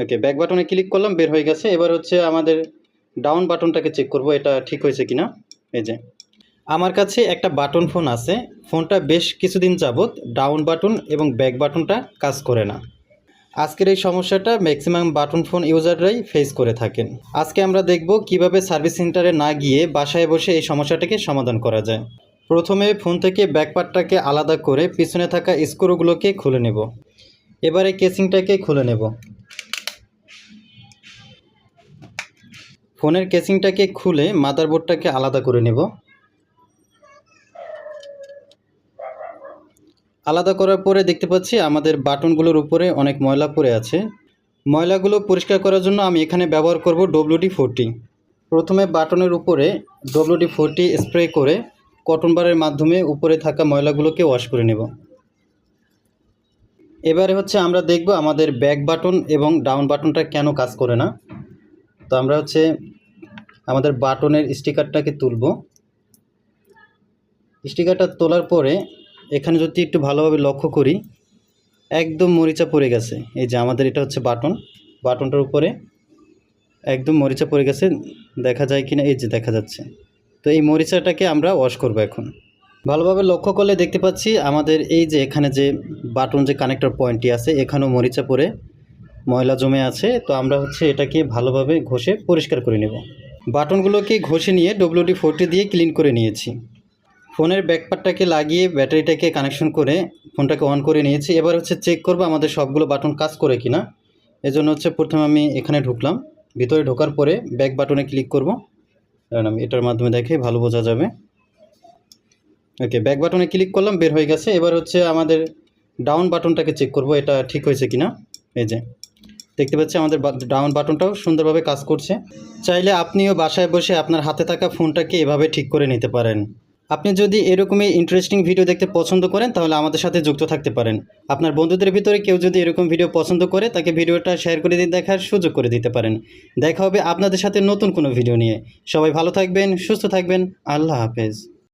ওকে, back বাটনে click করলাম, বের হয়ে গেছে। এবার হচ্ছে আমাদের ডাউন বাটনটাকে চেক করব এটা ঠিক হয়েছে কিনা। এই যে আমার কাছে একটা বাটন ফোন আছে, ফোনটা বেশ কিছুদিন যাবত ডাউন বাটন এবং ব্যাক বাটনটা কাজ করে না। আজকের এই সমস্যাটা ম্যাক্সিমাম বাটন ফোন ইউজাররাই ফেস করে থাকেন। আজকে আমরা দেখব কিভাবে সার্ভিস সেন্টারে না গিয়ে বাসায় বসে এই সমস্যাটাকে সমাধান করা যায়। প্রথমে ফোন থেকে ব্যাক পার্টটাকে আলাদা করে পিছনে থাকা স্ক্রুগুলোকে খুলে নেব। এবারে কেসিংটাকে খুলে নেব। ফোনের কেসিংটাকে খুলে মাদারবোর্ডটাকে আলাদা করে নেব। আলাদা করার পরে দেখতে পাচ্ছি আমাদের বাটনগুলোর উপরে অনেক ময়লা পড়ে আছে। ময়লাগুলো পরিষ্কার করার জন্য আমি এখানে ব্যবহার করব WD-40। প্রথমে বাটনের উপরে WD-40 স্প্রে করে কটন বারের মাধ্যমে উপরে থাকা ময়লাগুলোকে ওয়াশ করে নেব। এবারে হচ্ছে আমরা দেখব আমাদের ব্যাক বাটন এবং ডাউন বাটনটা কেন কাজ করে না। তো আমরা হচ্ছে আমাদের বাটনের স্টিকারটাকে তুলব। স্টিকারটা তোলার পরে এখানে যদি একটু ভালোভাবে লক্ষ্য করি, একদম মরিচা পড়ে গেছে। এই যে আমাদের এটা হচ্ছে বাটনটার উপরে একদম মরিচা পড়ে গেছে, দেখা যায় কিনা, এই যে দেখা যাচ্ছে। তো এই মরিচাটাকে আমরা ওয়াশ করব এখন। ভালোভাবে লক্ষ্য করলে দেখতে পাচ্ছি আমাদের এই যে এখানে যে বাটন যে কানেক্টর পয়েন্টটি আছে, এখানেও মরিচা পড়ে ময়লা জমে আছে। তো আমরা হচ্ছে এটাকে ভালোভাবে ঘষে পরিষ্কার করে নেব। বাটনগুলোকে ঘষে নিয়ে WD-40 দিয়ে ক্লিন করে নিয়েছি। ফোনের ব্যাকপার্টটাকে লাগিয়ে ব্যাটারিটাকে কানেকশন করে ফোনটাকে অন করে নিয়েছি। এবার হচ্ছে চেক করব আমাদের সবগুলো বাটন কাজ করে কিনা। এজন্য হচ্ছে প্রথমে আমি এখানে ঢুকলাম। ভিতরে ঢোকার পরে ব্যাক বাটনে ক্লিক করব, কারণ আমি এটার মাধ্যমে দেখে ভালো বোঝা যাবে। ওকে, ব্যাক বাটনে ক্লিক করলাম, বের হয়ে গেছে। এবার হচ্ছে আমাদের ডাউন বাটনটাকে চেক করব এটা ঠিক হয়েছে কিনা। এই যে দেখতে পাচ্ছি আমাদের ডাউন বাটনটাও সুন্দরভাবে কাজ করছে। চাইলে আপনিও বাসায় বসে আপনার হাতে থাকা ফোনটাকে এভাবে ঠিক করে নিতে পারেন। আপনি যদি এরকমই ইন্টারেস্টিং ভিডিও দেখতে পছন্দ করেন তাহলে আমাদের সাথে যুক্ত থাকতে পারেন। আপনার বন্ধুদের ভিতরে কেউ যদি এরকম ভিডিও পছন্দ করে তাকে ভিডিওটা শেয়ার করে দিয়ে দেখার সুযোগ করে দিতে পারেন। দেখা হবে আপনাদের সাথে নতুন কোনো ভিডিও নিয়ে। সবাই ভালো থাকবেন, সুস্থ থাকবেন। আল্লাহ হাফেজ।